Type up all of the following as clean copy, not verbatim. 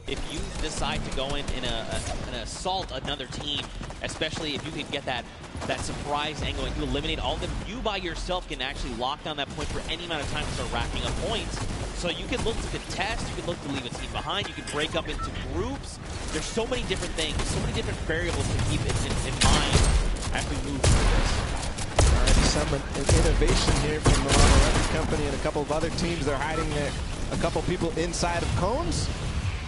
if you decide to go in and assault another team, especially if you can get that surprise angle and you eliminate all of them, you by yourself can actually lock down that point for any amount of time and start racking up points. So you can look to contest, you can look to leave a team behind, you can break up into groups. There's so many different things, so many different variables to keep in mind as we move through this. Already some innovation here from the Records Company and a couple of other teams. They're hiding a couple people inside of cones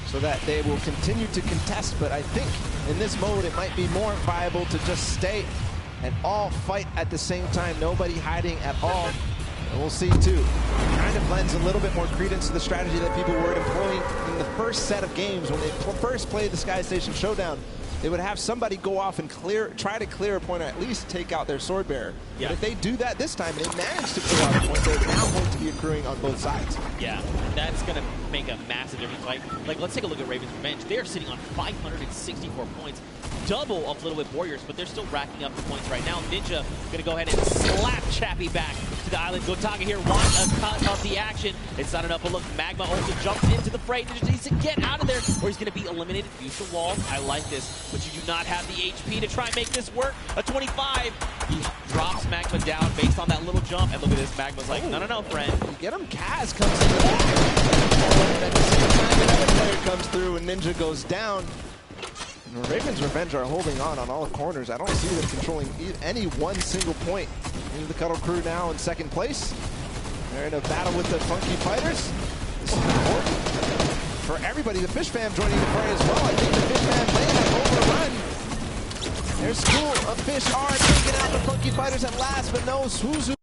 so that they will continue to contest. But I think in this mode it might be more viable to just stay and all fight at the same time. Nobody hiding at all. And we'll see too. It kind of lends a little bit more credence to the strategy that people were employing in the first set of games when they first played the Sky Station Showdown. They would have somebody go off and try to clear a point or at least take out their sword bearer. Yeah. But if they do that this time, they manage to clear out a point, they're now going to be accruing on both sides. Yeah, that's going to make a massive difference. Like, let's take a look at Raven's Revenge. They're sitting on 564 points, double of Little Whip Warriors, but they're still racking up the points right now. Ninja going to go ahead and slap Chappie back to the island. Gotaga here wants a cut of the action. It's not enough, but look, Magma also jumps into the fray. Ninja needs to get out of there, or he's going to be eliminated. Use the wall. I like this, but you do not have the HP to try and make this work. A 25. He drops Magma down based on that little jump, and look at this. Magma's like, no, friend. You get him. Kaz comes in the back. And at the same time, another player comes through, and Ninja goes down. And Raven's Revenge are holding on all corners. I don't see them controlling any one single point. Into the Cuddle Crew now in second place. They're in a battle with the Funky Fighters. This is important for everybody. The Fish Fam joining the fray as well. I think the Fish Fam may have overrun. Their school of Fish are taking out the Funky Fighters at last, but no, Suzu.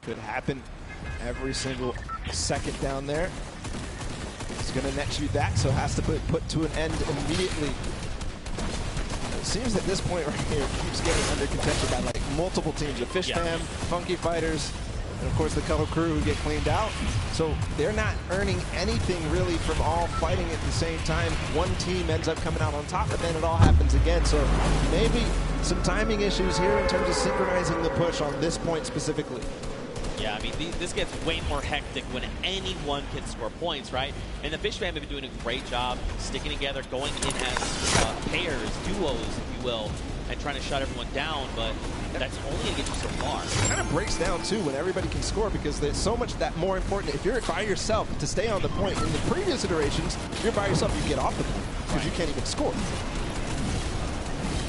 Could happen every single second down there. It's going to net you that, so has to put to an end immediately. It seems at this point right here, it keeps getting under contention by like multiple teams. The Fish Fam, Funky Fighters, and of course the Cuddle Crew who get cleaned out. So they're not earning anything really from all fighting at the same time. One team ends up coming out on top, but then it all happens again. So maybe some timing issues here in terms of synchronizing the push on this point specifically. Yeah, I mean, this gets way more hectic when anyone can score points, right? And the Fish Fam have been doing a great job sticking together, going in as pairs, duos, if you will, and trying to shut everyone down, but that's only going to get you so far. It kind of breaks down, too, when everybody can score, because there's so much that more important. If you're by yourself, to stay on the point. In the previous iterations, if you're by yourself, you get off the point, because you can't even score.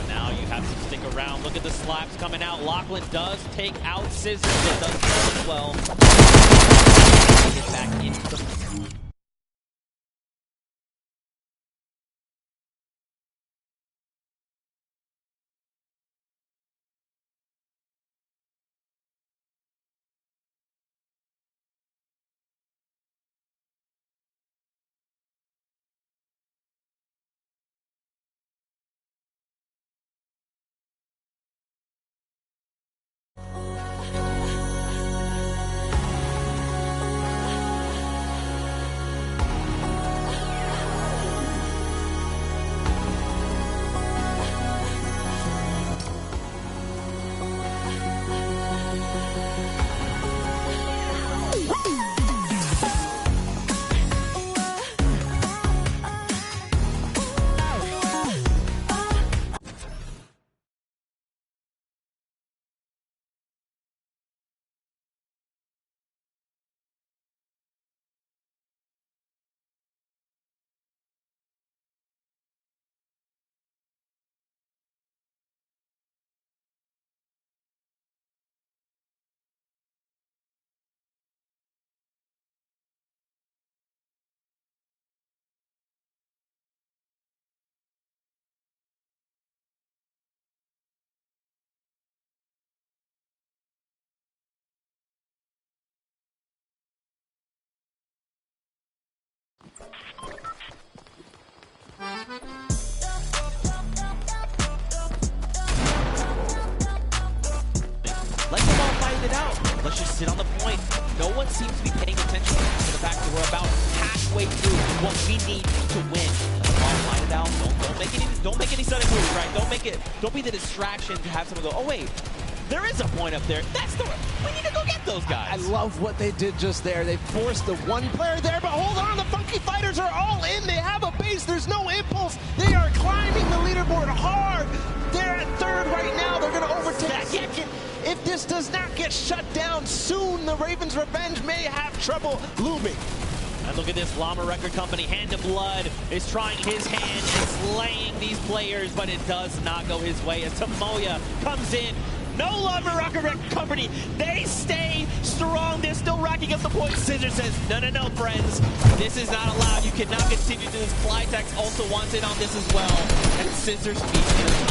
Now you have to stick around. Look at the slaps coming out. Lachlan does take out Scissors. It does as well. Get back into the Let them all fight it out. Let's just sit on the point. No one seems to be paying attention to the fact that we're about halfway through what we need to win. Let them all fight it out. Don't make any sudden moves, right? Don't be the distraction to have someone go, oh wait, there is a point up there. We need to go get those guys. I love what they did just there. They forced the one player there, but hold on, the Funky Fighters are all in. They have a base. There's no impulse. They are climbing the leaderboard hard. They're at third right now. They're going to overtake second. If this does not get shut down soon, the Ravens' revenge may have trouble looming. And look at this, Llama Record Company, Hand of Blood, is trying his hand and slaying these players, but it does not go his way as Tamoya comes in. No Llama Record Company, they stay strong, they're still racking up the points. Scissor says, no, friends, this is not allowed. You cannot continue to do this. Flytex also wants in on this as well. And Scissor speaks in the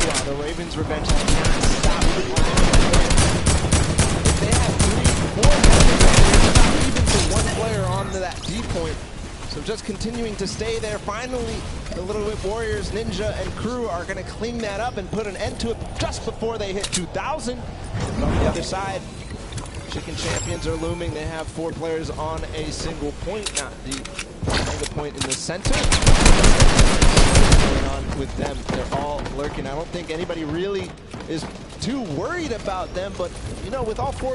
Wow, the Ravens' revenge has not stopped. They have 3, 4 members, not even for one player onto that D point. So just continuing to stay there. Finally, the Little Whip Warriors, Ninja, and crew are going to clean that up and put an end to it just before they hit 2,000. And on the other side, Chicken Champions are looming. They have 4 players on a single point, not the point in the center. What's going on with them? They're all lurking. I don't think anybody really is too worried about them, but you know, with all 4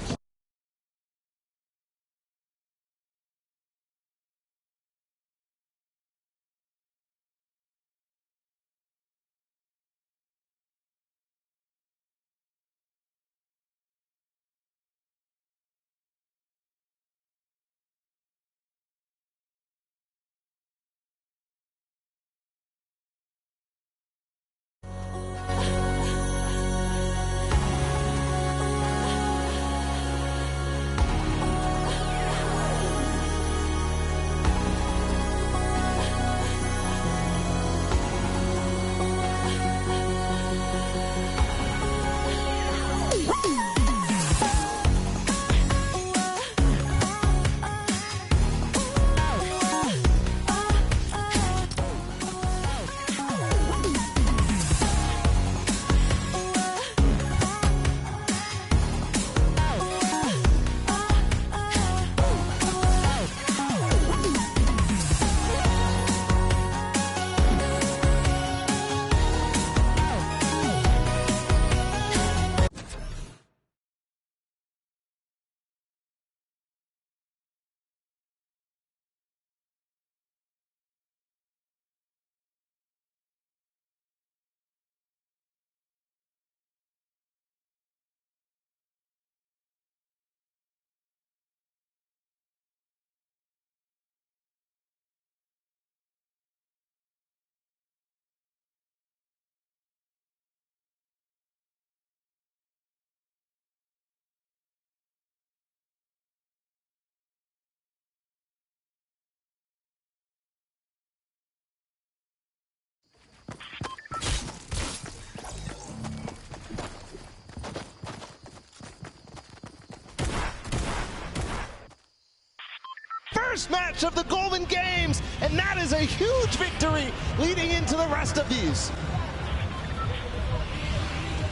first match of the Golden Games, and that is a huge victory leading into the rest of these.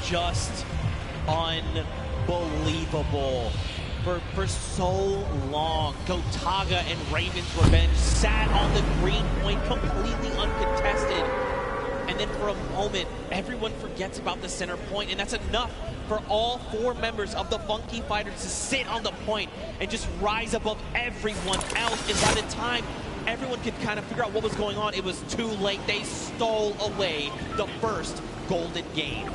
Just unbelievable. For so long, Gotaga and Raven's Revenge sat on the green point completely uncontested. And then for a moment, everyone forgets about the center point, and that's enough for all 4 members of the Funky Fighters to sit on the point and just rise above everyone else. And by the time everyone could kind of figure out what was going on, it was too late. They stole away the first golden game.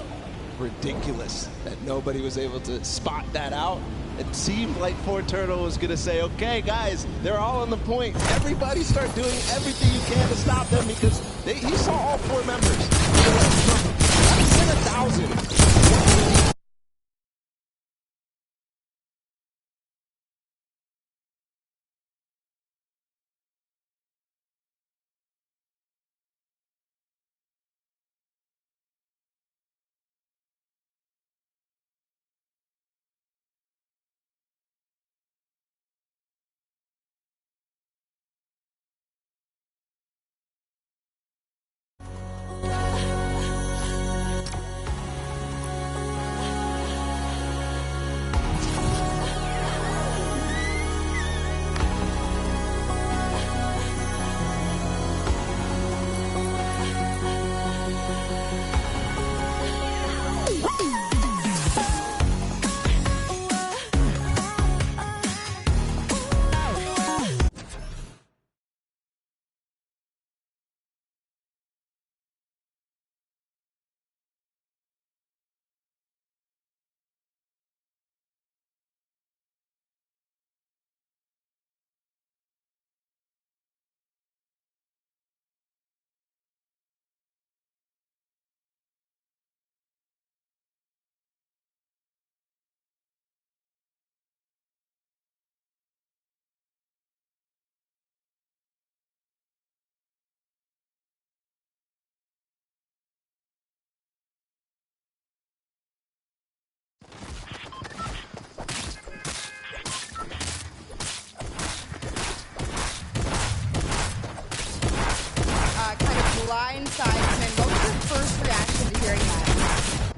Ridiculous that nobody was able to spot that out. It seemed like 4Turtle was going to say, okay, guys, they're all on the point. Everybody start doing everything you can to stop them, because he saw all 4 members. That's in 1,000.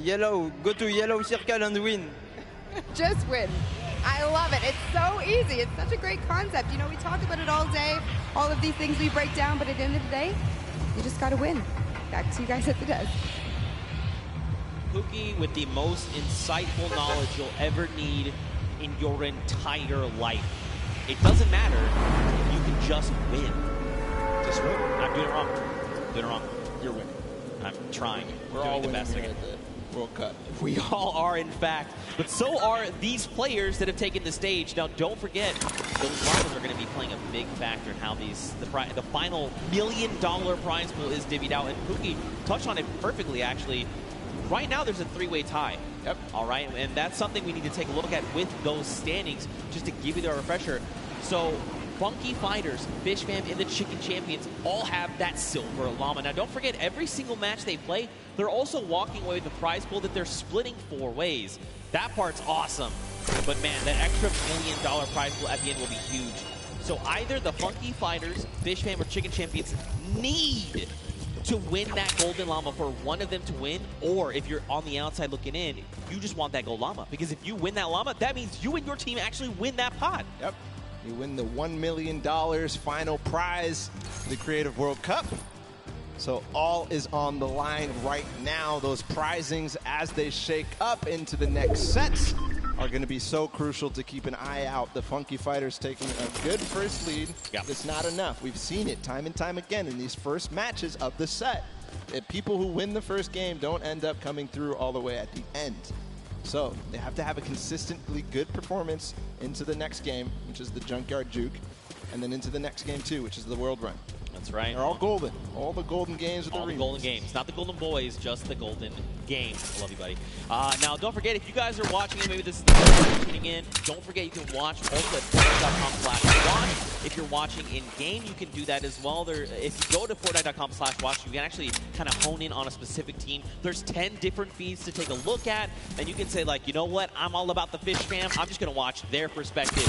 Yellow, go to yellow circle and win. Just win. I love it. It's so easy. It's such a great concept. You know, we talk about it all day, all of these things we break down, but at the end of the day, you just got to win. Back to you guys at the desk. Pookie with the most insightful knowledge you'll ever need in your entire life. It doesn't matter if you can just win. Just win. I'm doing it wrong. Doing it wrong. You're winning. I'm trying. We're doing all the winning best I here can. at the World Cup. We all are, in fact. But so are these players that have taken the stage. Now, don't forget, those llamas are going to be playing a big factor in how the final $1 million prize pool is divvied out. And Pookie touched on it perfectly, actually. Right now, there's a three-way tie. Yep. All right, and that's something we need to take a look at with those standings, just to give you the refresher. So, Funky Fighters, Fish Fam, and the Chicken Champions all have that silver llama. Now, don't forget, every single match they play, they're also walking away with a prize pool that they're splitting 4 ways. That part's awesome. But man, that extra $1 million prize pool at the end will be huge. So either the Funky Fighters, Fish Fam, or Chicken Champions need to win that golden llama for one of them to win, or if you're on the outside looking in, you just want that gold llama. Because if you win that llama, that means you and your team actually win that pot. Yep. You win the $1 million final prize, the Creative World Cup. So all is on the line right now. Those prizings, as they shake up into the next sets, are going to be so crucial to keep an eye out. The Funky Fighters taking a good first lead. Yep. It's not enough. We've seen it time and time again in these first matches of the set. People who win the first game don't end up coming through all the way at the end. So they have to have a consistently good performance into the next game, which is the Junkyard Juke, and then into the next game too, which is the World Run. That's right. They're all golden. All the golden games with all the golden games. Not the golden boys, just the golden games. I love you, buddy. Now, don't forget, if you guys are watching, and maybe this is the first time you're tuning in, don't forget you can watch also at Fortnite.com/watch. If you're watching in-game, you can do that as well. If you go to Fortnite.com/watch, you can actually kind of hone in on a specific team. There's 10 different feeds to take a look at, and you can say, like, you know what? I'm all about the Fish Fam. I'm just going to watch their perspective.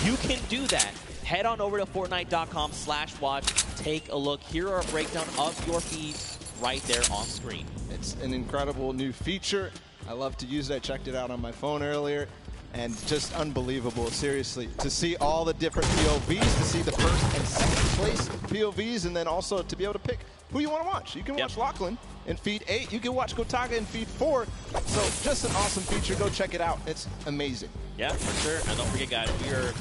You can do that. Head on over to Fortnite.com/watch. Take a look. Here are a breakdown of your feeds right there on screen. It's an incredible new feature. I love to use it. I checked it out on my phone earlier, and just unbelievable, seriously. To see all the different POVs, to see the first and second place POVs, and then also to be able to pick who you want to watch. You can watch Lachlan in feed 8. You can watch Gotaga in feed 4. So just an awesome feature. Go check it out. It's amazing. Yeah, for sure. And don't forget, guys, we are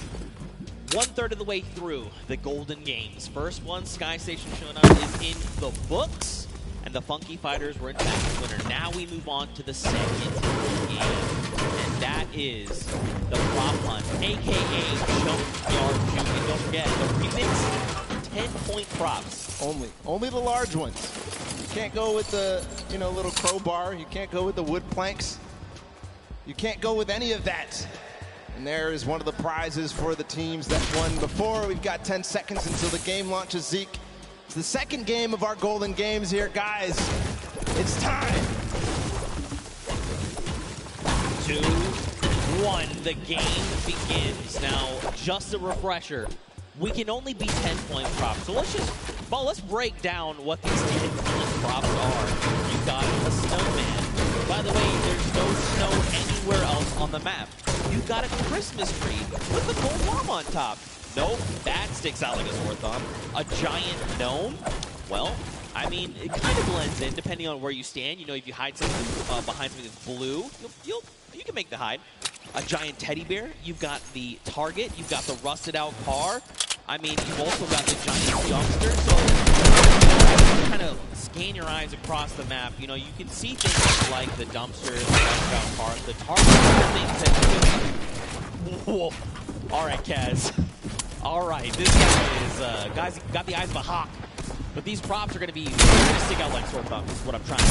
1/3 of the way through the Golden Games. First one, Sky Station showing up, is in the books, and the Funky Fighters were in fact the winner. Now we move on to the second game, and that is the Prop Hunt, a.k.a. Junkyard Juke. And don't forget, the remix, 10-point props. Only the large ones. You can't go with the, little crowbar. You can't go with the wood planks. You can't go with any of that. And there is one of the prizes for the teams that won before. We've got 10 seconds until the game launches, Zeke. It's the second game of our Golden Games here, guys. It's time. 2, 1, the game begins. Now, just a refresher, we can only be 10-point props. So let's break down what these 10-point props are. You got a snowman. By the way, there's no snow anywhere else on the map. You got a Christmas tree with a gold llama on top. Nope, that sticks out like a sore thumb. A giant gnome? Well, I mean, it kind of blends in depending on where you stand. You know, if you hide something behind something that's blue, you can make the hide. A giant teddy bear. You've got the target. You've got the rusted out car. I mean, you've also got the giant dumpster. So kind of scan your eyes across the map. You know, you can see things like the dumpster, the rusted out car, the target, things that. Whoa! All right, Kaz. All right, this guy is guy's got the eyes of a hawk. But these props are going to stick out like sore thumbs. Is what I'm trying to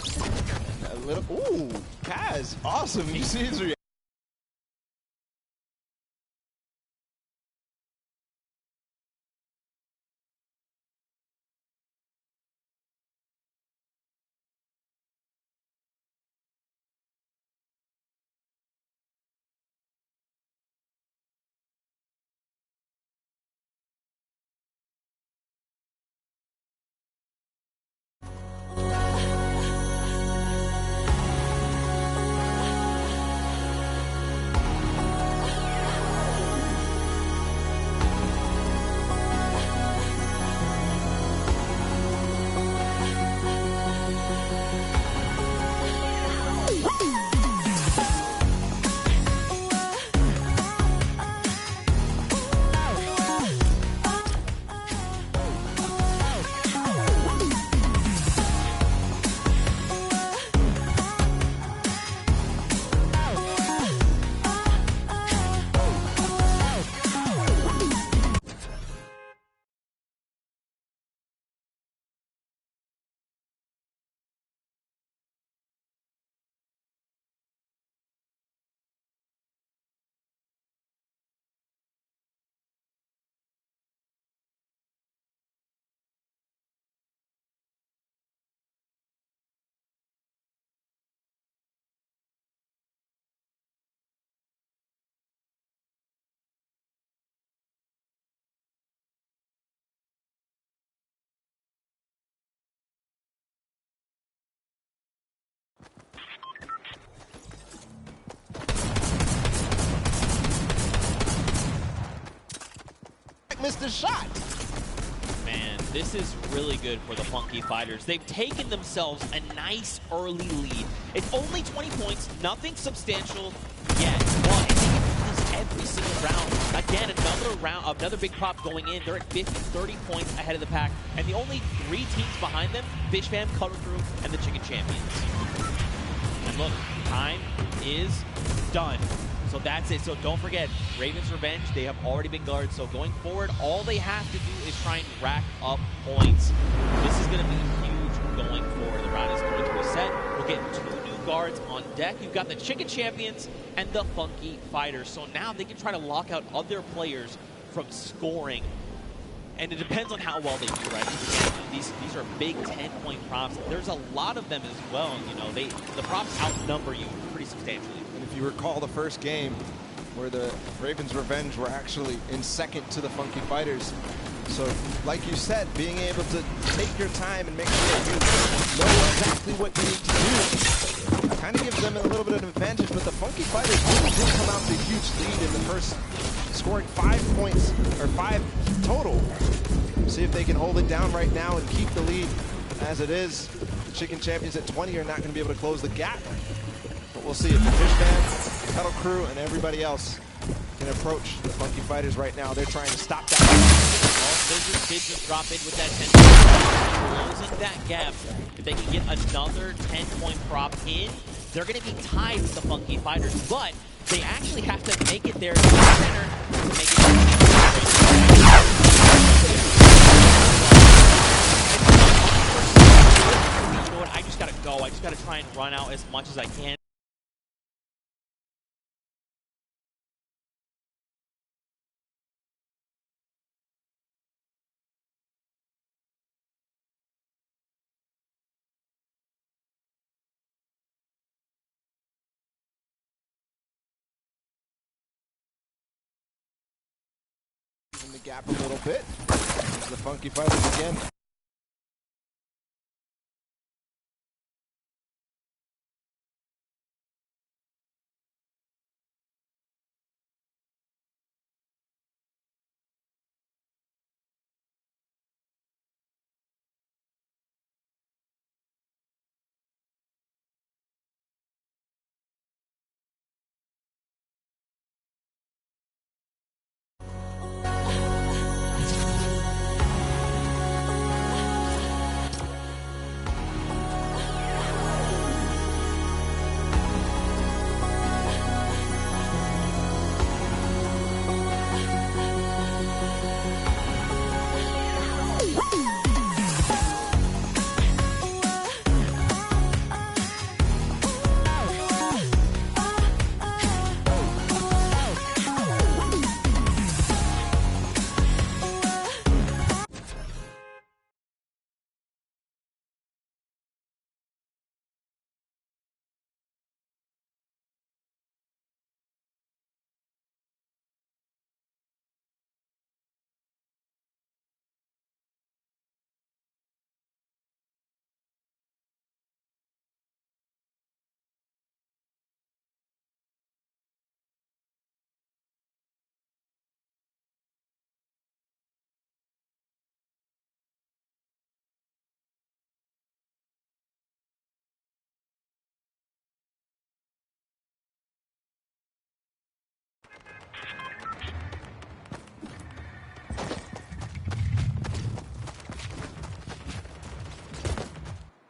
say. A little. Ooh, Kaz, awesome. You see his reaction. missed his shot. Man, this is really good for the Funky Fighters. They've taken themselves a nice early lead. It's only 20 points, nothing substantial yet, but they can do this every single round. Again, another big prop going in. They're at 50, 30 points ahead of the pack, and the only 3 teams behind them, Fish Fam, Cutter Crew, and the Chicken Champions. And look, time is done. So that's it. So don't forget, Ravens Revenge, they have already been guarded. So going forward, all they have to do is try and rack up points. This is going to be huge going forward. The round is going to reset. We'll get 2 new guards on deck. You've got the Chicken Champions and the Funky Fighters. So now they can try to lock out other players from scoring. And it depends on how well they do, right? These are big 10-point props. There's a lot of them as well. You know, the props outnumber you pretty substantially. And if you recall the first game where the Ravens Revenge were actually in second to the Funky Fighters. So, like you said, being able to take your time and make sure you know exactly what you need to do kind of gives them a little bit of an advantage, but the Funky Fighters really did come out to a huge lead in the first, scoring 5 points, or 5 total. See if they can hold it down right now and keep the lead as it is. The Chicken Champions at 20 are not going to be able to close the gap. But we'll see if the Fish Fam, Cuddle Crew, and everybody else can approach the Funky Fighters right now. They're trying to stop that. Scissors did just drop in with that 10 closing that gap. If they can get another 10-point prop in, they're going to be tied with the Funky Fighters, but they actually have to make it there to the center to make it. You know what? I just got to go. I just got to try and run out as much as I can. In the gap a little bit. The Funky Fighters again.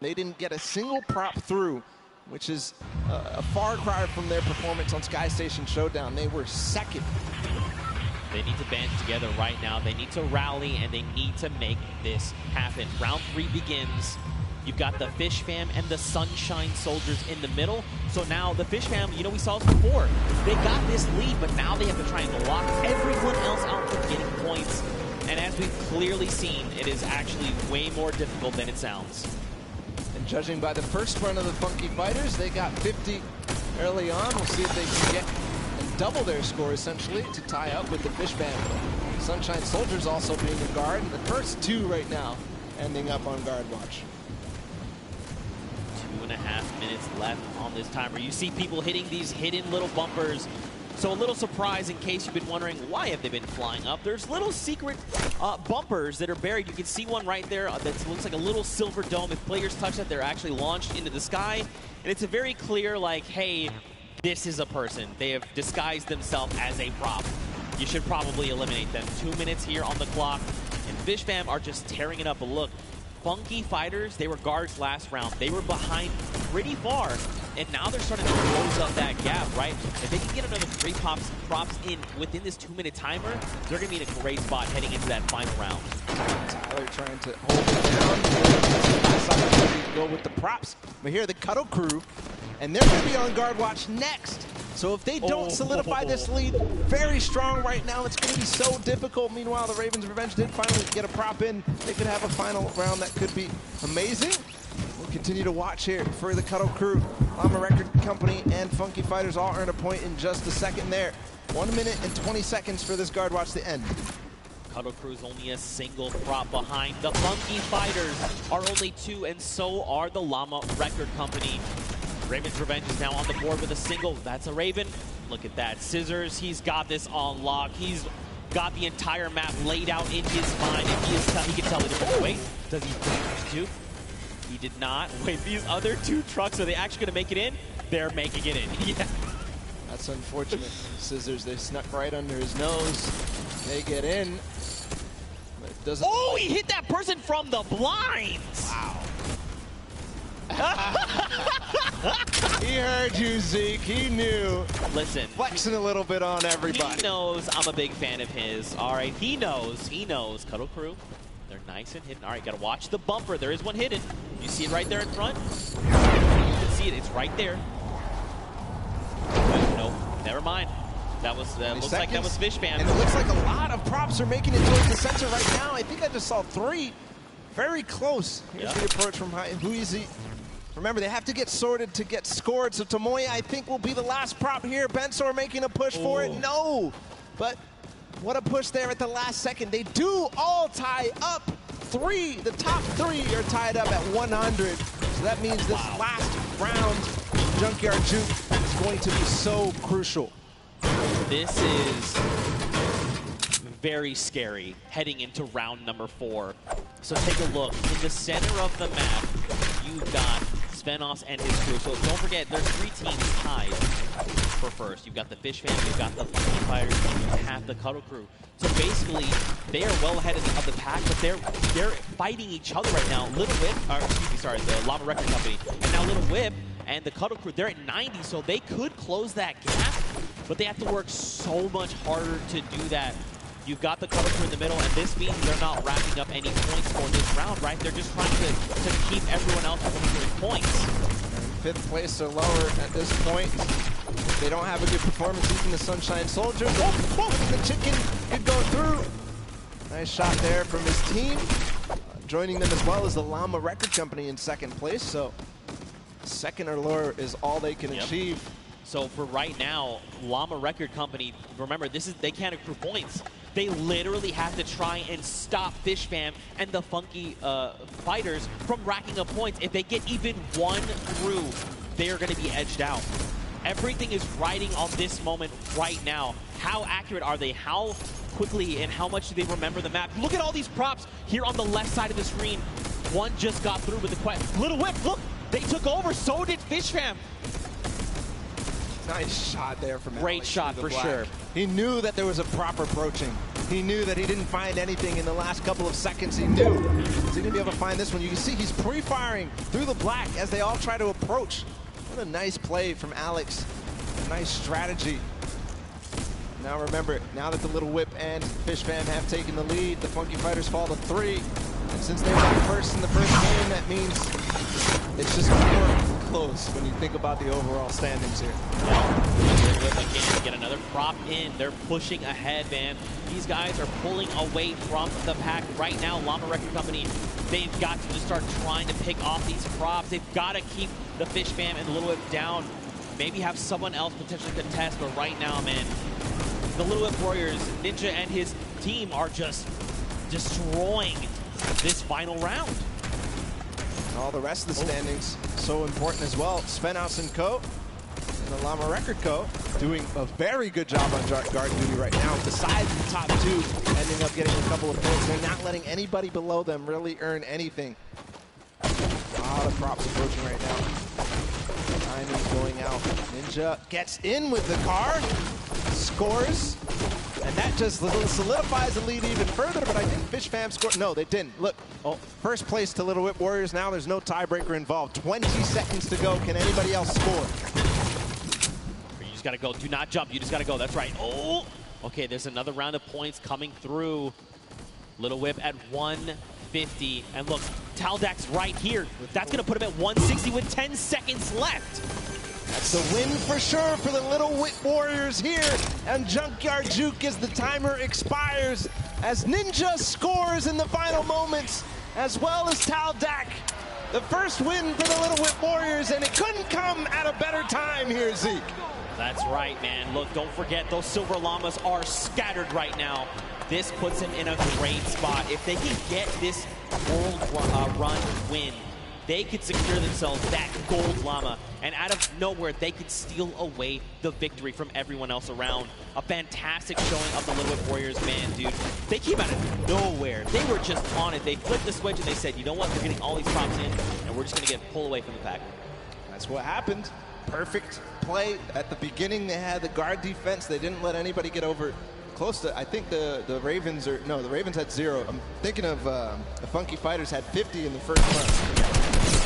They didn't get a single prop through, which is a far cry from their performance on Sky Station Showdown. They were second. They need to band together right now. They need to rally, and they need to make this happen. Round 3 begins. You've got the Fish Fam and the Sunshine Soldiers in the middle. So now the Fish Fam, you know, we saw this before. They got this lead, but now they have to try and lock everyone else out from getting points. And as we've clearly seen, it is actually way more difficult than it sounds. And judging by the first run of the Funky Fighters, they got 50 early on. We'll see if they can get and double their score, essentially, to tie up with the Fish Fam. Sunshine Soldiers also being a guard. The first 2 right now ending up on guard watch. 2.5 minutes left on this timer. You see people hitting these hidden little bumpers So a little surprise in case you've been wondering why have they been flying up. There's little secret bumpers that are buried. You can see one right there that looks like a little silver dome. If players touch that, they're actually launched into the sky. And it's a very clear, like, hey, this is a person. They have disguised themselves as a prop. You should probably eliminate them. 2 minutes here on the clock. And Fishfam are just tearing it up. But look, Funky Fighters, they were guards last round. They were behind pretty far. And now they're starting to close up that gap, right? If they can get another 3 props in within this 2-minute timer, they're going to be in a great spot heading into that final round. Tyler trying to hold it down. Last opportunity to go with the props. But here, the Cuddle crew, and they're going to be on guard watch next. So if they don't solidify this lead very strong right now, it's going to be so difficult. Meanwhile, the Ravens Revenge did finally get a prop in. They could have a final round that could be amazing. We'll continue to watch here for the Cuddle crew. Llama Record Company and Funky Fighters all earn a point in just a second there. 1 minute and 20 seconds for this guard watch to end. Cuddle Crew's only a single prop behind. The Funky Fighters are only 2, and so are the Llama Record Company. Raven's Revenge is now on the board with a single. That's a Raven. Look at that. Scissors, he's got this on lock. He's got the entire map laid out in his mind. If he can tell the difference. Oh, wait, does he damage too? He did not. Wait, these other 2 trucks, are they actually going to make it in? They're making it in. Yeah. That's unfortunate. Scissors, they snuck right under his nose. They get in. But it doesn't. Oh, he hit that person from the blinds. Wow. He heard you, Zeke. He knew. Listen. Flexing a little bit on everybody. He knows I'm a big fan of his. All right, he knows. He knows. Cuddle Crew, they're nice and hidden. All right, got to watch the bumper. There is one hidden. You see it right there in front? You can see it. It's right there. Nope, never mind. That was looks like that was Fishfam. And it looks like a lot of props are making it towards the center right now. I think I just saw 3. Very close. Here's the approach from Huizi. Remember, they have to get sorted to get scored, so Tomoya, I think, will be the last prop here. Bensor making a push for it. No! But what a push there at the last second. They do all tie up. 3, the top 3 are tied up at 100. So that means this last round, Junkyard Juke, is going to be so crucial. This is very scary heading into round number 4. So take a look. In the center of the map, you've got Svenos and his crew. So don't forget, there's 3 teams tied for first. You've got the Fish Fam, you've got the Funky Fighters, and you have the Cuddle Crew. So basically, they are well ahead of the pack, but they're fighting each other right now. Little Whip, or excuse me, sorry, the Llama Record Company, and now Little Whip and the Cuddle Crew, they're at 90, so they could close that gap, but they have to work so much harder to do that. You've got the Cuddle Crew in the middle, and this means they're not racking up any points for this round, right? They're just trying to keep everyone else with points. 5th place or lower at this point. They don't have a good performance. Even the Sunshine Soldiers. The chicken could go through. Nice shot there from his team. Joining them as well as the Llama Record Company in 2nd place. So 2nd or lower is all they can achieve. So for right now, Llama Record Company, remember, they can't accrue points. They literally have to try and stop Fishfam and the Funky Fighters from racking up points. If they get even 1 through, they are going to be edged out. Everything is riding on this moment right now. How accurate are they? How quickly and how much do they remember the map? Look at all these props here on the left side of the screen. One just got through with the quest. Little Whip, look, they took over. So did Fishfam. Nice shot there from Great Alex shot for sure. He knew that there was a prop approaching. He knew that he didn't find anything in the last couple of seconds. He knew. Is he going to be able to find this one? You can see he's pre-firing through the black as they all try to approach. What a nice play from Alex. A nice strategy. Now remember, now that the Little Whip and Fishfam have taken the lead, the Funky Fighters fall to 3. And since they were first in the first game, that means it's just more close when you think about the overall standings here. Again, get another prop in. They're pushing ahead, man. These guys are pulling away from the pack right now. Llama Record Company, they've got to just start trying to pick off these props. They've got to keep the Fish Fam and the Little Whip down. Maybe have someone else potentially contest, but right now, man, the Little Whip Warriors, Ninja and his team are just destroying this final round. And all the rest of the standings so important as well. Svenos and Co. And the Llama Record Co. doing a very good job on guard duty right now. Besides the top two, ending up getting a couple of points. They're not letting anybody below them really earn anything. A lot of props approaching right now. Timing's going out. Ninja gets in with the car, scores, and that just solidifies the lead even further, but I think Fish Fam scored. No, they didn't. Look, first place to Little Whip Warriors now. There's no tiebreaker involved. 20 seconds to go. Can anybody else score? You just got to go. Do not jump. You just got to go. That's right. Oh! Okay, there's another round of points coming through. Little Whip at 150. And look, Taldak's right here. That's going to put him at 160 with 10 seconds left. That's the win for sure for the Little Whip Warriors here. And Junkyard Juke as the timer expires, as Ninja scores in the final moments, as well as Taldak. The first win for the Little Whip Warriors, and it couldn't come at a better time here, Zeke. That's right, man. Look, don't forget, those Silver Llamas are scattered right now. This puts them in a great spot. If they can get this world run win, they could secure themselves that gold llama, and out of nowhere, they could steal away the victory from everyone else around. A fantastic showing of the Little Whip Warriors, man, dude. They came out of nowhere. They were just on it. They flipped the switch and they said, you know what, we're getting all these props in, and we're just gonna get pulled away from the pack. That's what happened. Perfect play. At the beginning, they had the guard defense. They didn't let anybody get over close to, I think the Ravens are, no, the Ravens had 0. I'm thinking of the Funky Fighters had 50 in the first month.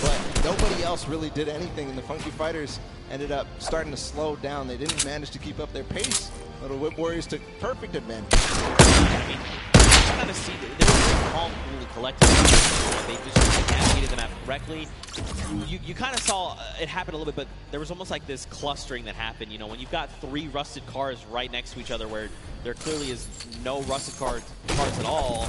But nobody else really did anything, and the Funky Fighters ended up starting to slow down. They didn't manage to keep up their pace. Little Whip Warriors took perfect advantage. I mean, you kind of see they were very calm, cool, collected. They just navigated the map correctly. You kind of saw it happen a little bit, but there was almost like this clustering that happened. You know, when you've got 3 rusted cars right next to each other where there clearly is no rusted cars at all,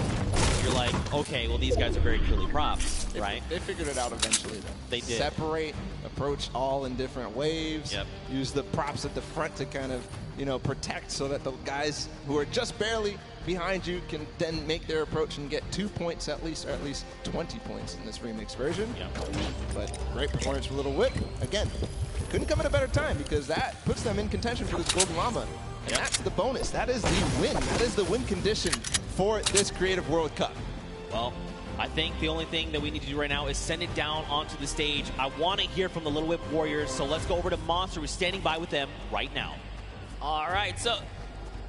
you're like, okay, well, these guys are very clearly props, right? They figured it out eventually, though. They did. Separate, approach all in different waves, yep. Use the props at the front to kind of, you know, protect so that the guys who are just barely behind you can then make their approach and get 2 points at least, or at least 20 points in this remix version. Yep. But great performance for Little Whip. Again, couldn't come at a better time because that puts them in contention for this Golden Llama. And that's the bonus. That is the win. That is the win condition for this Creative World Cup. Well, I think the only thing that we need to do right now is send it down onto the stage. I want to hear from the Little Whip Warriors, so let's go over to Monster, who's standing by with them right now. All right, so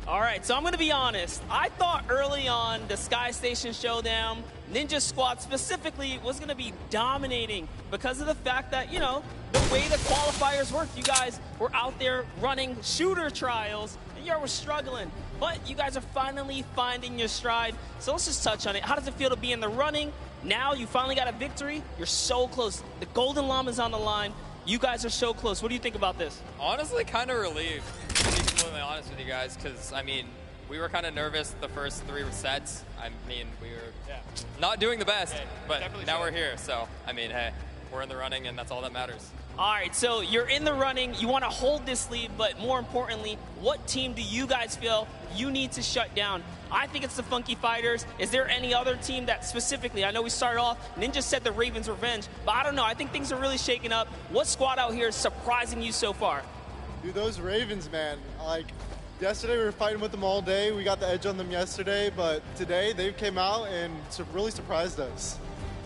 I'm going to be honest. I thought early on the Sky Station Showdown, Ninja Squad specifically, was going to be dominating because of the fact that, you know, the way the qualifiers worked. You guys were out there running shooter trials, and you were struggling. But you guys are finally finding your stride. So let's just touch on it. How does it feel to be in the running? Now you finally got a victory. You're so close. The Golden Llama's on the line. You guys are so close. What do you think about this? Honestly, kind of relieved, to be completely honest with you guys, because, I mean, we were kind of nervous the first 3 sets. I mean, we were not doing the best, but now we're here. So, I mean, hey, we're in the running, and that's all that matters. All right, so you're in the running. You want to hold this lead, but more importantly, what team do you guys feel you need to shut down? I think it's the Funky Fighters. Is there any other team that specifically, I know we started off, Ninja said the Ravens Revenge, but I don't know. I think things are really shaking up. What squad out here is surprising you so far? Dude, those Ravens, man. Like, yesterday we were fighting with them all day. We got the edge on them yesterday, but today they came out and really surprised us.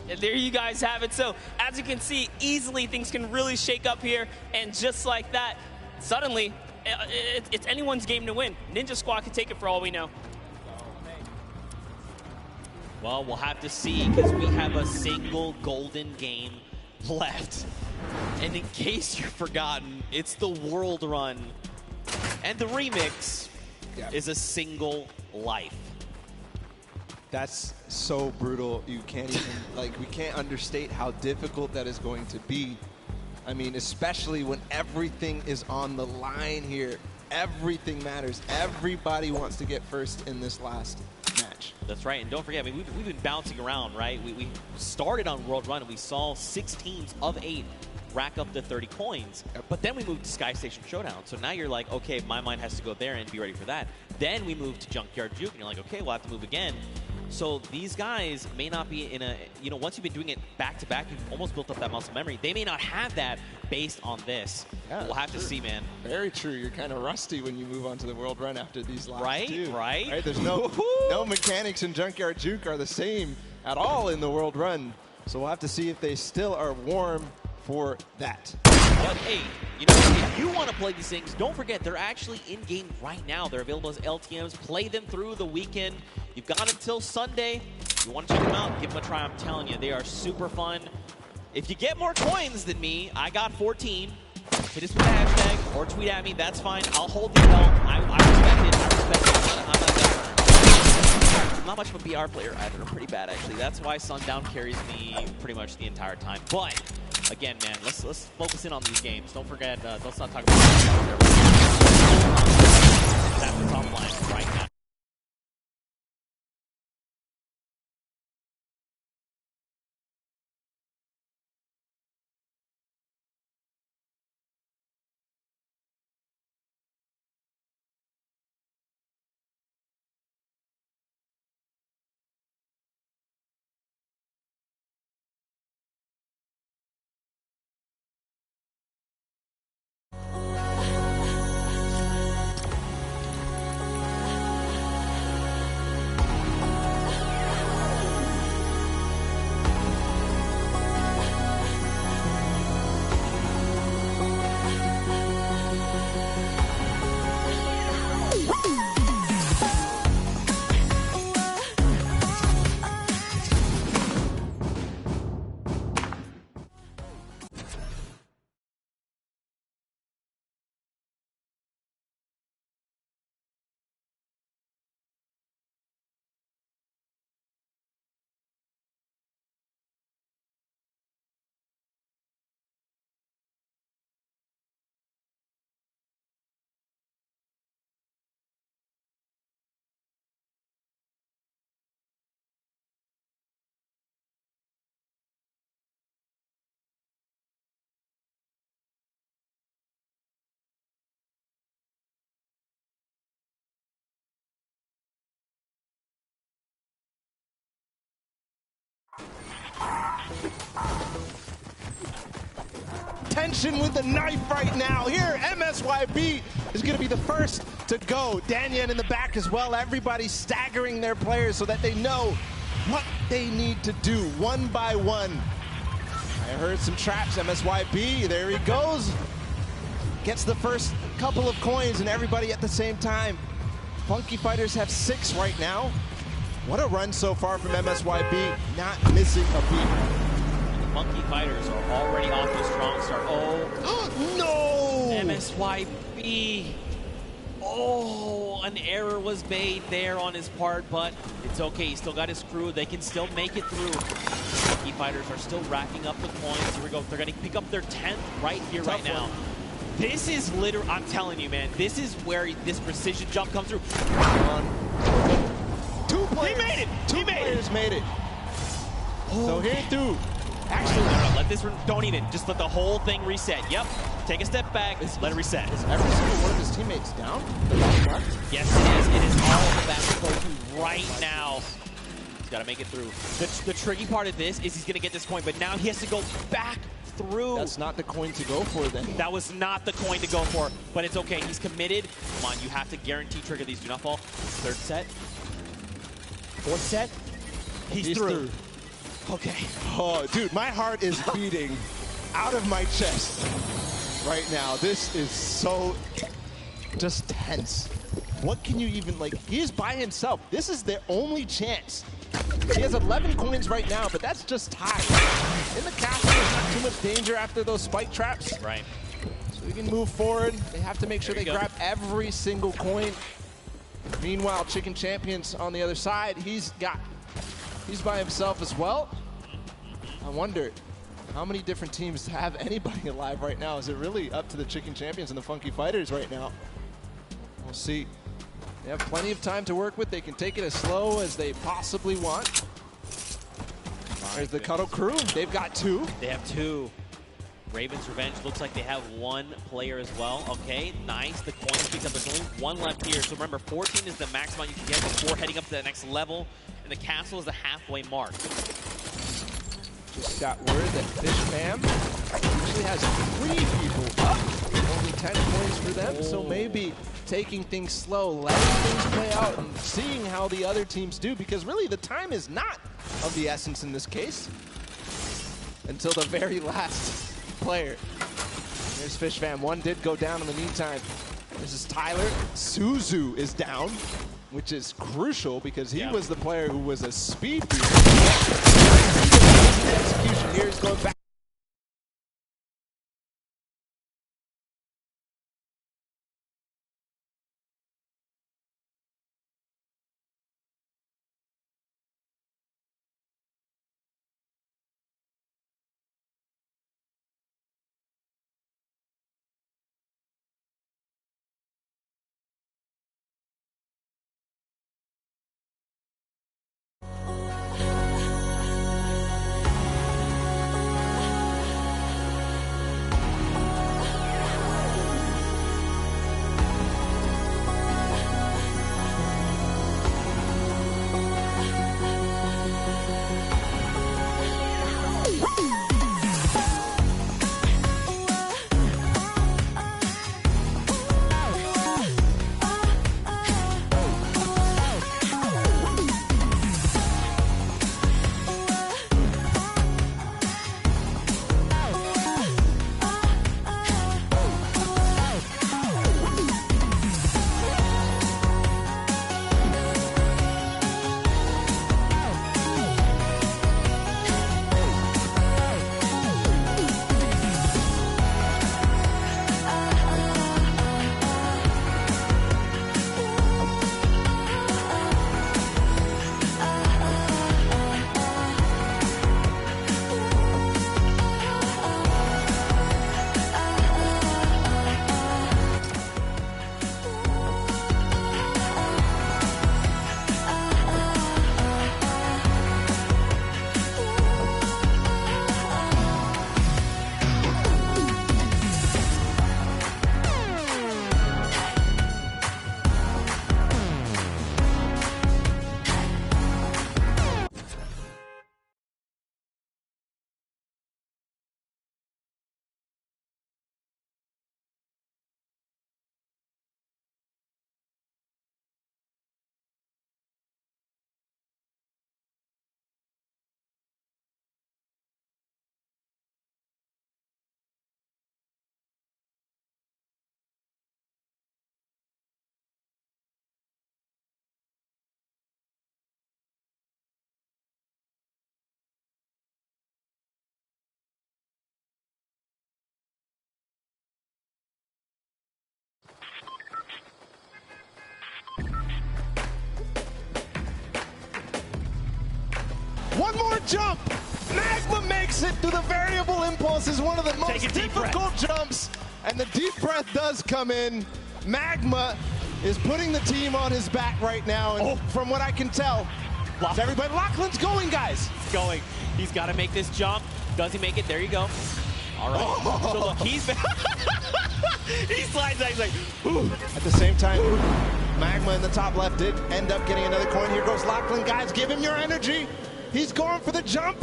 And there you guys have it. So, as you can see, easily things can really shake up here, and just like that, suddenly, it's anyone's game to win. Ninja Squad can take it for all we know. Well, we'll have to see because we have a single golden game left. And in case you've forgotten, it's the World Run. And the remix is a single life. That's so brutal. You can't even, like, we can't understate how difficult that is going to be. I mean, especially when everything is on the line here. Everything matters. Everybody wants to get first in this last match. That's right, and don't forget, I mean, we've been bouncing around, right? We started on World Run, and we saw 6 teams of 8 rack up the 30 coins, but then we moved to Sky Station Showdown. So now you're like, okay, my mind has to go there and be ready for that. Then we moved to Junkyard Juke, and you're like, okay, we'll have to move again. So these guys may not be in a, you know, once you've been doing it back-to-back, you've almost built up that muscle memory. They may not have that based on this. Yeah, we'll have to see, man. Very true. You're kind of rusty when you move on to the World Run after these laps, Right, too. right. There's no mechanics in Junkyard Juke are the same at all in the World Run. So we'll have to see if they still are warm for that. But hey, you know, if you want to play these things, don't forget they're actually in-game right now. They're available as LTMs. Play them through the weekend. You've got until Sunday. If you want to check them out, give them a try. I'm telling you, they are super fun. If you get more coins than me, I got 14. Hit us with the hashtag or tweet at me. That's fine. I'll hold the belt. I respect it. I respect it. I'm not much of a BR player either. I'm pretty bad, actually. That's why Sundown carries me pretty much the entire time. But again, man, let's focus in on these games. Don't forget, let's not talk about that's the top line right now. Tension with the knife right now. Here, MSYB is going to be the first to go. Danyan in the back as well. Everybody staggering their players so that they know what they need to do one by one. I heard some traps. MSYB, there he goes. Gets the first couple of coins and everybody at the same time. Funky Fighters have 6 right now. What a run so far from MSYB, not missing a beat. Funky Fighters are already off to a strong start. Oh, no! MSYB. Oh, an error was made there on his part, but it's okay. He still got his crew. They can still make it through. Funky Fighters are still racking up the coins. Here we go. They're going to pick up their 10th right here, right now. This is literally, I'm telling you, man, this is where this precision jump comes through. Two players. He made it. Two players made it. So here through. Actually, no, let this one, don't even. Just let the whole thing reset. Yep. Take a step back. Let it reset. Is every single one of his teammates down? Yes, it is. It is all of that to go to right now. He's got to make it through. The tricky part of this is he's going to get this coin, but now he has to go back through. That's not the coin to go for then. That was not the coin to go for, but it's okay. He's committed. Come on, you have to guarantee trigger these. Do not fall. Third set. Fourth set. He's through. Okay. Oh, dude, my heart is beating out of my chest right now. This is so just tense. What can you even, like, he is by himself. This is their only chance. He has 11 coins right now, but that's just tied. In the castle, there's not too much danger after those spike traps. Right. So we can move forward. They have to make sure they grab every single coin. Meanwhile, Chicken Champions on the other side, he's by himself as well. I wonder how many different teams have anybody alive right now. Is it really up to the Chicken Champions and the Funky Fighters right now? We'll see. They have plenty of time to work with. They can take it as slow as they possibly want. There's the Cuddle crew. They've got 2. They have 2. Raven's Revenge looks like they have 1 player as well. Okay, nice. The coins picked up. There's only 1 left here. So remember, 14 is the max amount you can get before heading up to the next level. and the castle is the halfway mark. Just got word that Fishfam usually has 3 people up. Only 10 points for them, so maybe taking things slow, letting things play out, and seeing how the other teams do, because really the time is not of the essence in this case until the very last player. There's Fishfam. One did go down in the meantime. This is Tyler. Suzu is down, which is crucial because he was the player who was a speed boost. Execution here is going back. One more jump. Magma makes it through the variable impulse is one of the most difficult jumps. And the deep breath does come in. Magma is putting the team on his back right now. And from what I can tell, everybody, Lachlan's going, guys. He's going. He's got to make this jump. Does he make it? There you go. All right. So look, he's he slides out. He's like, ooh. At the same time, Magma in the top left did end up getting another coin. Here goes Lachlan. Guys, give him your energy. He's going for the jump.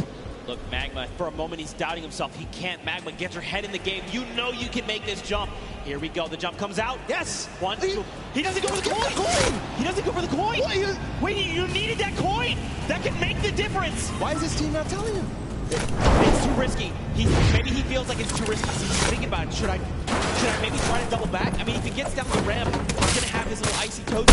Look, Magma, for a moment, he's doubting himself. He can't. Magma, get your head in the game. You know you can make this jump. Here we go. The jump comes out. Yes. One, two. He doesn't go for the coin. He doesn't go for the coin. Wait, you needed that coin. That could make the difference. Why is this team not telling him? It's too risky. Maybe he feels like it's too risky. So he's thinking about it. Should I maybe try to double back? I mean, if he gets down the ramp, he's going to have his little icy toad.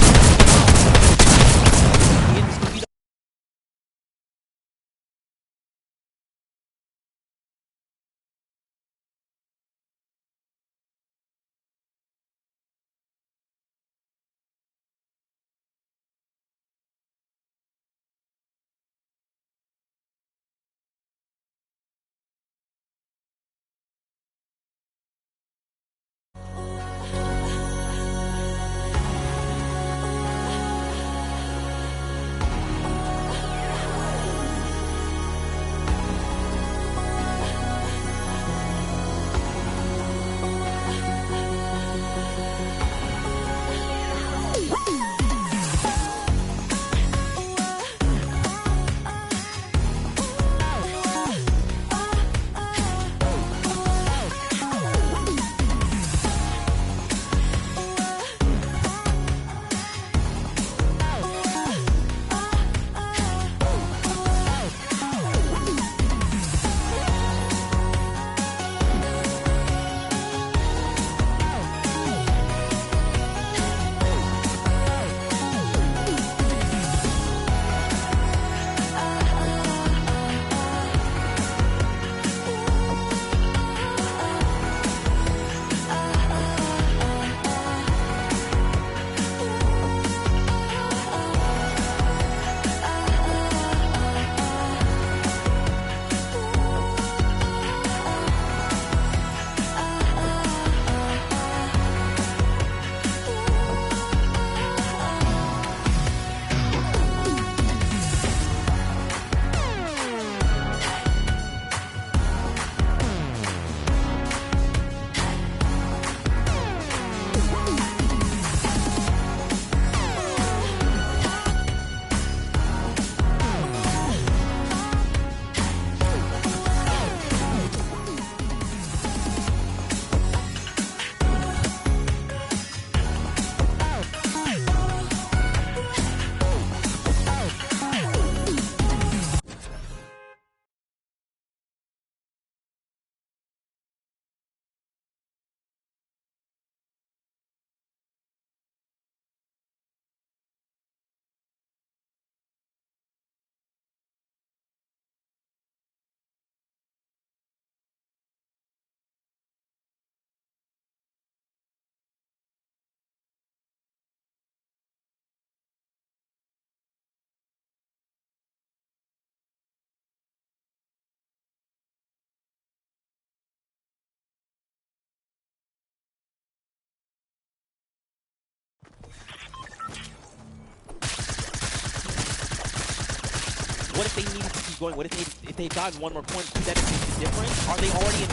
what if they needed to keep going? What if they've gotten one more coin? Could that make the difference? Are they already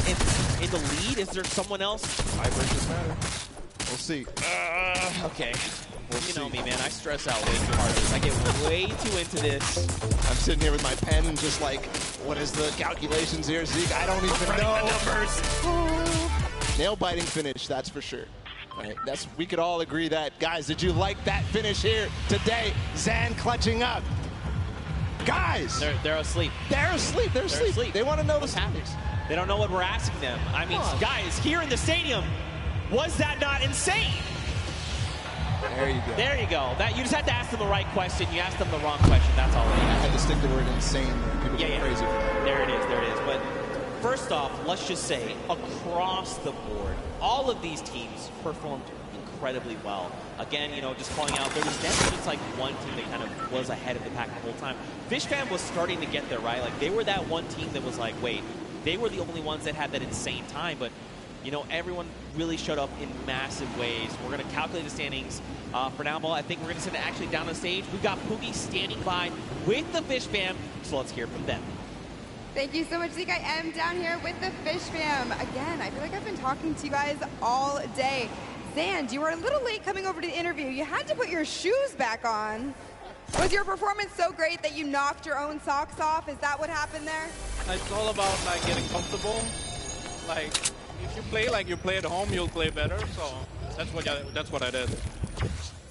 in the lead? Is there someone else? Tiebreakers matter. We'll see. Okay. You know me, man. I stress out way too hard. I get way too into this. I'm sitting here with my pen and just like, what is the calculations here, Zeke? I don't even know. Nail-biting finish, that's for sure. All right, we could all agree that. Guys, did you like that finish here today? Zan clutching up. Guys! They're asleep. They're asleep. They're asleep. They want to know what's happening. They don't know what we're asking them. I mean, guys, here in the stadium, was that not insane? There you go. There you go. You just had to ask them the right question. You asked them the wrong question. That's all. I had to stick the word insane there. People get crazy for that. There it is. There it is. But first off, let's just say, across the board, all of these teams performed incredibly well. Again, you know, just calling out, there was never just like one team that kind of was ahead of the pack the whole time. Fishfam was starting to get there, right? Like, they were that one team that was like, wait, they were the only ones that had that insane time, but you know, everyone really showed up in massive ways. We're going to calculate the standings. For now, I think we're going to send it actually down the stage. We've got Poogie standing by with the Fish Fam, so let's hear from them. Thank you so much, Zeke. I am down here with the Fish Fam. Again, I feel like I've been talking to you guys all day. Zand, you were a little late coming over to the interview. You had to put your shoes back on. Was your performance so great that you knocked your own socks off? Is that what happened there? It's all about like getting comfortable. Like, if you play like you play at home, you'll play better. So that's what I did.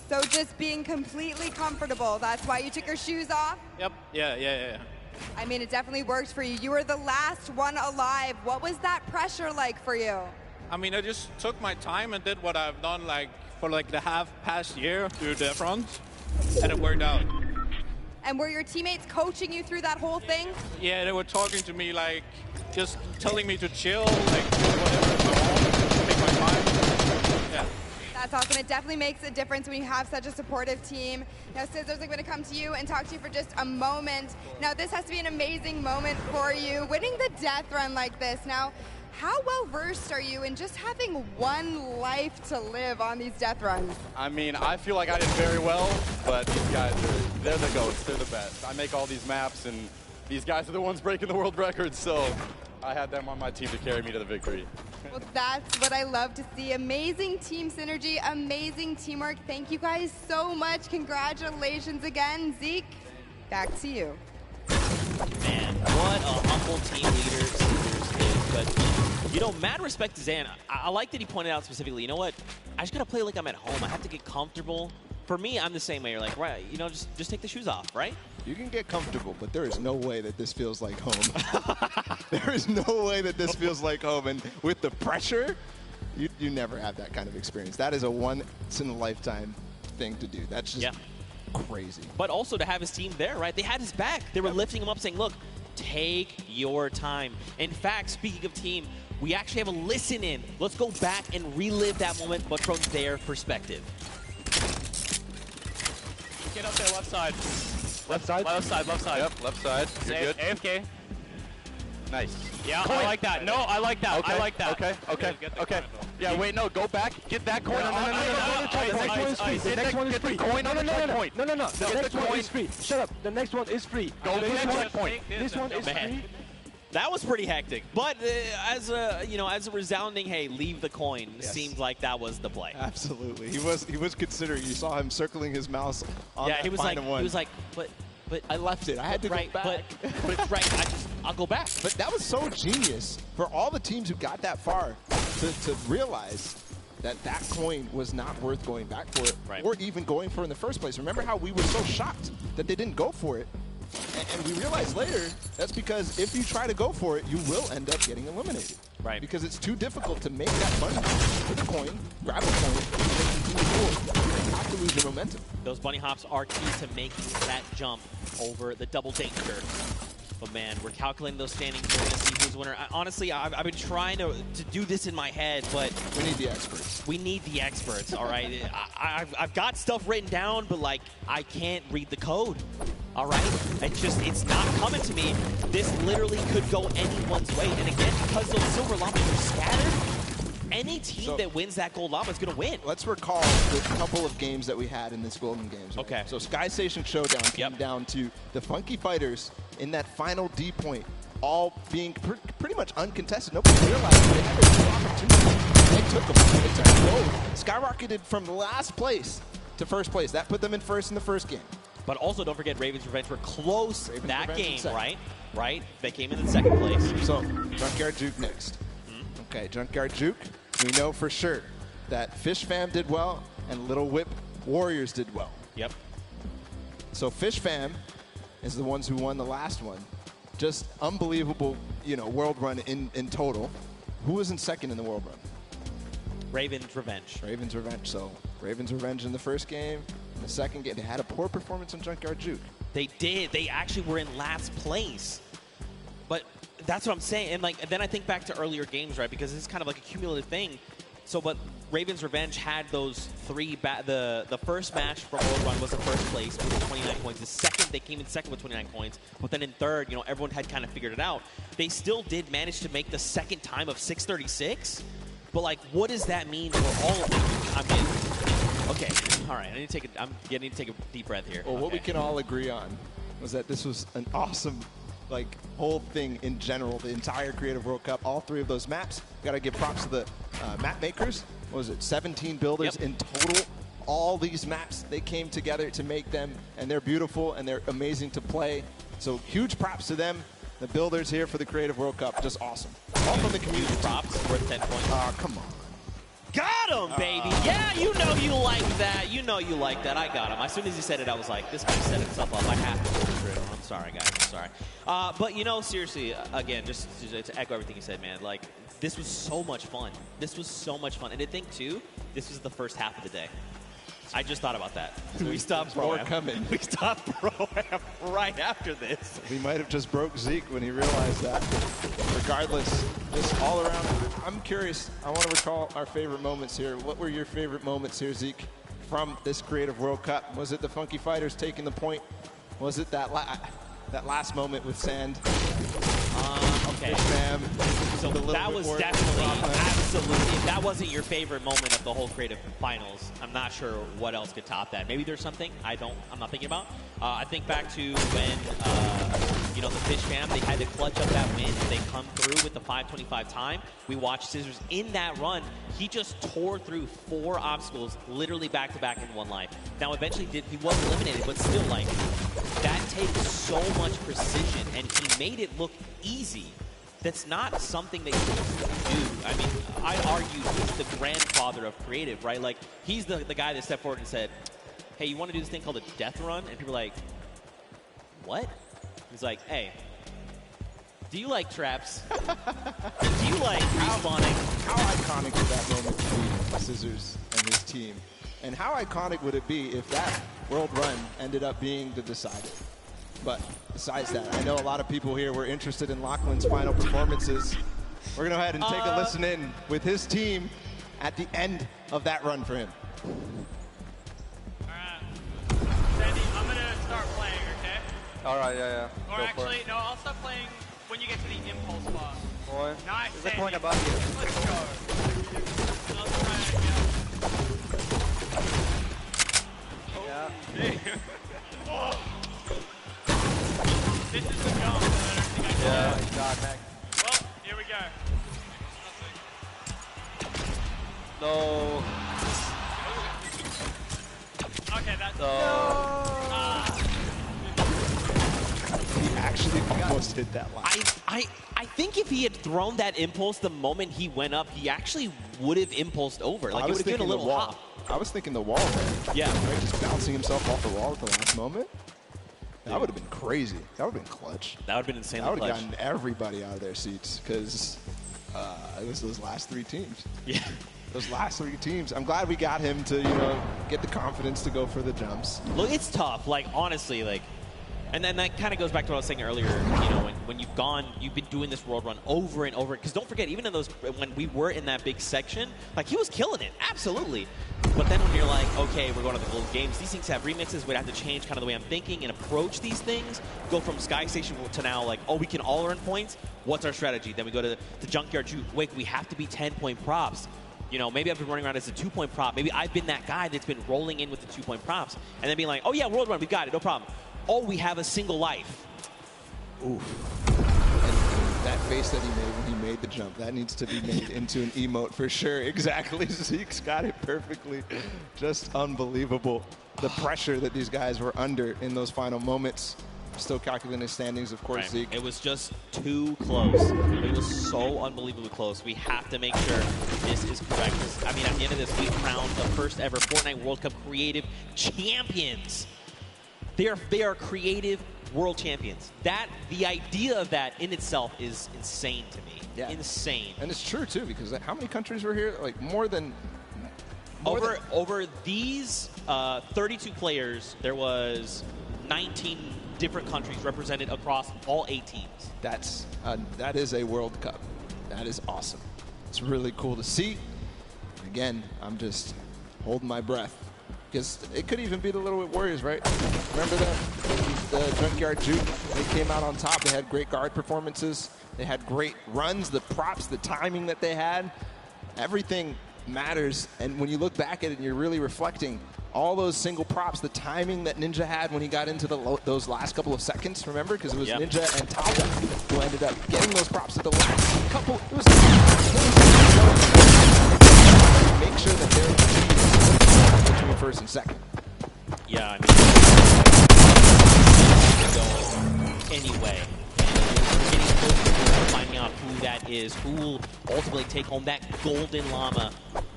So just being completely comfortable, that's why you took your shoes off? Yep. Yeah. I mean, it definitely worked for you. You were the last one alive. What was that pressure like for you? I mean, I just took my time and did what I've done like for like the past year to the front, and it worked out. And were your teammates coaching you through that whole thing? Yeah, they were talking to me, like, just telling me to chill, like, do whatever at home, take my time. Yeah. That's awesome. It definitely makes a difference when you have such a supportive team. Now, Scissors, I'm going to come to you and talk to you for just a moment. Now, this has to be an amazing moment for you, winning the death run like this. Now, how well-versed are you in just having one life to live on these death runs? I mean, I feel like I did very well, but these guys, they're the GOATs. They're the best. I make all these maps, and these guys are the ones breaking the world records, so I had them on my team to carry me to the victory. Well, that's what I love to see. Amazing team synergy, amazing teamwork. Thank you guys so much. Congratulations again. Zeke, back to you. Man, what a humble team leader Scissors is. But, you know, mad respect to Zan. I like that he pointed out specifically, you know what? I just got to play like I'm at home. I have to get comfortable. For me, I'm the same way. You're like, right, you know, just take the shoes off, right? You can get comfortable, but there is no way that this feels like home. There is no way that this feels like home. And with the pressure, you never have that kind of experience. That is a once-in-a-lifetime thing to do. That's just crazy. But also to have his team there, right? They had his back. They were lifting him up saying, look, take your time. In fact, speaking of team, we actually have a listen in. Let's go back and relive that moment, but from their perspective. Get up there, left side. Left side? Left side, left side. Yep, left side. You're good. AFK. Nice. Yeah, I like that. No, I like that. Okay. I like that. Okay. Yeah, wait, no, go back. Get that coin. No, The next one is free. Get the coin on the checkpoint. No. The next one is free. Shut up. The next one is free. Go to the checkpoint. This one is free. That was pretty hectic, but as a resounding, hey, leave the coin, seemed like that was the play. Absolutely, he was considering. You saw him circling his mouse on that he was like, but I left it. I had to go back. But I'll go back. But that was so genius for all the teams who got that far to realize that coin was not worth going back for it, or even going for it in the first place. Remember how we were so shocked that they didn't go for it? And we realized later that's because if you try to go for it, you will end up getting eliminated. Right. Because it's too difficult to make that bunny hit the coin, grab a coin, and then continue forward. You have to lose your momentum. Those bunny hops are key to making that jump over the double danger. But man, we're calculating those standings. We're going to see who's the winner. Honestly, I've been trying to do this in my head, but we need the experts. We need the experts, all right? I've got stuff written down, but like I can't read the code. All right? It's not coming to me. This literally could go anyone's way. And again, because those silver llamas are scattered, any team that wins that gold llama is going to win. Let's recall the couple of games that we had in this Golden Games. Right? Okay. So Sky Station Showdown came down to the Funky Fighters in that final D point, all being pretty much uncontested. Nobody realized they had their two opportunities. They took them. They took both. Skyrocketed from last place to first place. That put them in first in the first game. But also, don't forget, Ravens Revenge were close that game, right? Right? They came in second place. So, Junkyard Juke next. Okay, Junkyard Juke, we know for sure that Fish Fam did well and Little Whip Warriors did well. Yep. So Fish Fam is the ones who won the last one. Just unbelievable, world run in total. Who was in second in the world run? Ravens Revenge. Ravens Revenge. So Ravens Revenge in the first game. In the second game, they had a poor performance on Junkyard Juke. They did. They actually were in last place. But that's what I'm saying. And then I think back to earlier games, right? Because this is kind of like a cumulative thing. So, but Ravens Revenge had those three. The first match from World Run was the first place with 29 points. The second, they came in second with 29 points. But then in third, everyone had kind of figured it out. They still did manage to make the second time of 636. But what does that mean for all of them? I mean, okay, all right. I'm getting to take a deep breath here. Well, what we can all agree on was that this was an awesome, whole thing in general. The entire Creative World Cup, all three of those maps. Got to give props to the map makers. What was it? 17 builders in total. All these maps, they came together to make them, and they're beautiful and they're amazing to play. So huge props to them. The builders here for the Creative World Cup, just awesome. All from the community. Props worth 10 points. Oh, come on. Got him, baby. Yeah, you like that. You like that. I got him. As soon as he said it, I was like, this guy set himself up. I have to go through it. I'm sorry, guys. I'm sorry. But, seriously, again, just to echo everything you said, man, this was so much fun. This was so much fun. And to think, too, this was the first half of the day. I just thought about that. So we stopped more coming. We stopped Pro-Am right after this. We might have just broke Zeke when he realized that. Regardless, just all around, I'm curious. I want to recall our favorite moments here. What were your favorite moments here, Zeke, from this Creative World Cup? Was it the Funky Fighters taking the point? Was it that last moment with Sand? Okay. So that was definitely, absolutely. If that wasn't your favorite moment of the whole Creative Finals, I'm not sure what else could top that. Maybe there's something I'm not thinking about. I think back to when, the Fish Fam, they had to clutch up that win. They come through with the 5:25 time. We watched Scissors in that run. He just tore through 4 obstacles, literally back to back in one life. Now, eventually he was eliminated, but still, that takes so much precision, and he made it look easy. That's not something that you do. I mean, I'd argue he's the grandfather of creative, right? He's the guy that stepped forward and said, hey, you want to do this thing called a death run? And people are like, what? He's like, hey, do you like traps? Do you like respawning? How iconic would that moment be, Scissors and his team? And how iconic would it be if that world run ended up being the decider? But besides that, I know a lot of people here were interested in Lachlan's final performances. We're going to go ahead and take a listen in with his team at the end of that run for him. All right. Sandy, I'm going to start playing, okay? All right, yeah. Or actually, no, I'll start playing when you get to the impulse spot. Boy, Nice, there's a Sandy. point above you. Let's go. I'll try again. Yeah. Oh. This is the jump that I don't think I can. Yeah, God, Mac. Well, here we go. No. Okay, that's... He actually almost hit that line. I think if he had thrown that impulse the moment he went up, he actually would have impulsed over. It would have been a little hop. I was thinking the wall there. Yeah. Right, just bouncing himself off the wall at the last moment. That would have been crazy. That would have been clutch. That would have been insanely That would clutch. have gotten everybody out of their seats because it was those last 3 teams. Yeah. Those last 3 teams. I'm glad we got him to, get the confidence to go for the jumps. Look, it's tough. Honestly, and then that kind of goes back to what I was saying earlier. When you've been doing this world run over and over. Because don't forget, even in when we were in that big section, he was killing it, absolutely. But then when you're like, okay, we're going to the Global Games, these things have remixes. We'd have to change kind of the way I'm thinking and approach these things. Go from Sky Station to now, we can all earn points. What's our strategy? Then we go to the Junkyard Juke. Wait, we have to be 10-point props. Maybe I've been running around as a 2-point prop. Maybe I've been that guy that's been rolling in with the 2-point props. And then being like, oh, yeah, world run, we got it, no problem. Oh, we have a single life. Oof. And that face that he made when he made the jump, that needs to be made into an emote for sure. Exactly. Zeke's got it perfectly. Just unbelievable. The pressure that these guys were under in those final moments. Still calculating his standings, of course, Zeke. It was just too close. It was so unbelievably close. We have to make sure this is correct. I mean, at the end of this, we crowned the first ever Fortnite World Cup creative champions. They are creative world champions. The idea of that in itself is insane to me. Yeah. Insane. And it's true, too, because how many countries were here? Like, more than... Over these 32 players, there was 19 different countries represented across all 8 teams. That is a World Cup. That is awesome. It's really cool to see. Again, I'm just holding my breath because it could even be the Little Bit Warriors, right? Remember them? The Junkyard Juke. They came out on top. They had great guard performances. They had great runs, the props, the timing that they had. Everything matters. And when you look back at it and you're really reflecting, all those single props, the timing that Ninja had when he got into those last couple of seconds, remember? Because it was Ninja and Talia who ended up getting those props at the last couple. It was make sure that they're between first and second. Yeah, I mean, anyway. We're getting close to finding out who that is, who will ultimately take home that golden llama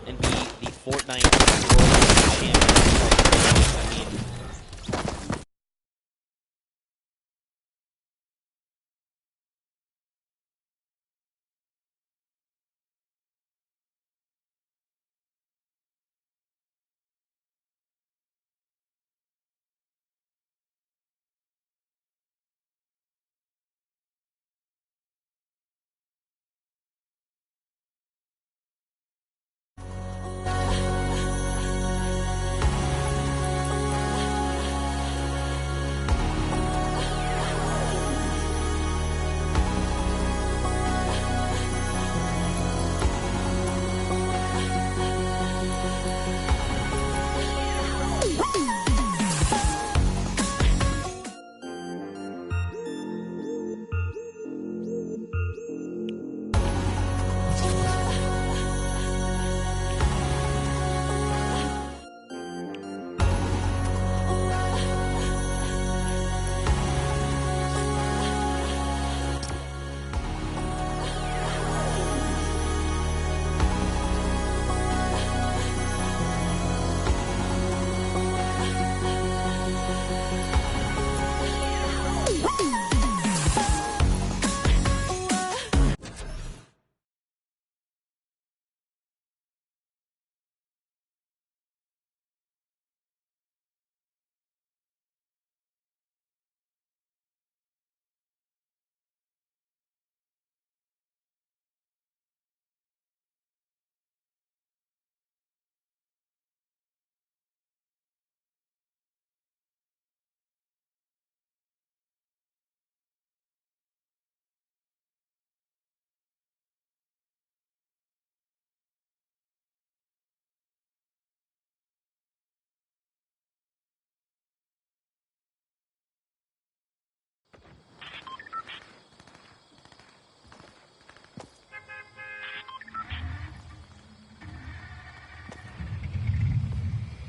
and be the Fortnite World Champion.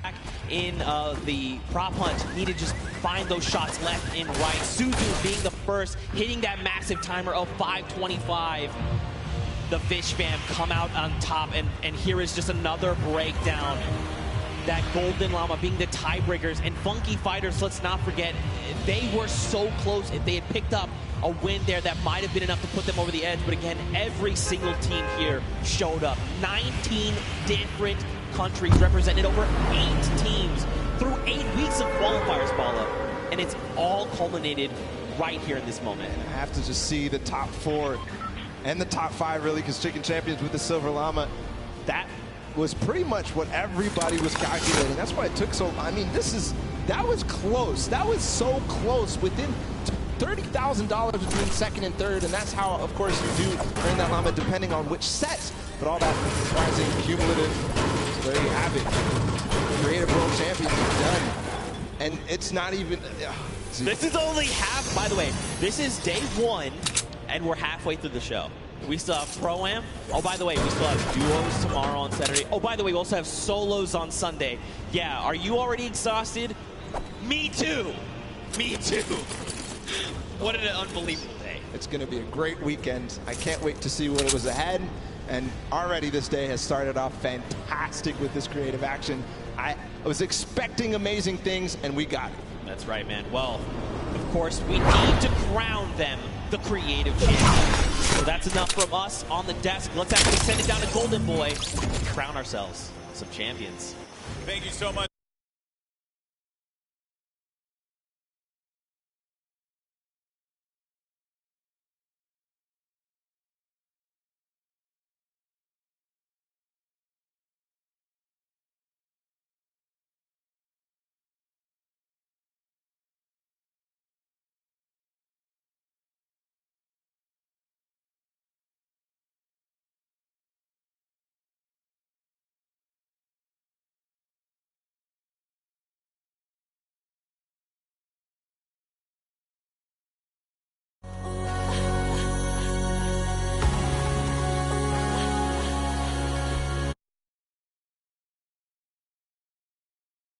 I mean, in the prop hunt, need to just find those shots left and right. Suzu being the first, hitting that massive timer of 5:25. The Fish fam come out on top, and here is just another breakdown. That Golden Llama being the tiebreakers, and Funky Fighters, let's not forget, they were so close. If they had picked up a win there, that might have been enough to put them over the edge. But again, every single team here showed up. 19 different countries represented, over 8 teams through 8 weeks of qualifiers, Bala. And it's all culminated right here in this moment. And I have to just see the top 4 and the top 5, really, because Chicken Champions with the Silver Llama, that was pretty much what everybody was calculating. That's why it took so long. I mean, that was close. That was so close, within $30,000 between second and third, and that's how, of course, you do earn that llama depending on which set. But all that rising cumulative, so there you have it. Creative World Champions is done. And it's not even, This is only half, by the way, this is day 1, and we're halfway through the show. We still have Pro-Am. Oh, by the way, we still have duos tomorrow on Saturday. Oh, by the way, we also have solos on Sunday. Yeah, are you already exhausted? Me too. Me too. What an unbelievable day. It's going to be a great weekend. I can't wait to see what it was ahead. And already this day has started off fantastic with this creative action. I was expecting amazing things, and we got it. That's right, man. Well, of course, we need to crown them the creative champion. So that's enough from us on the desk. Let's actually send it down to Golden Boy and crown ourselves some champions. Thank you so much.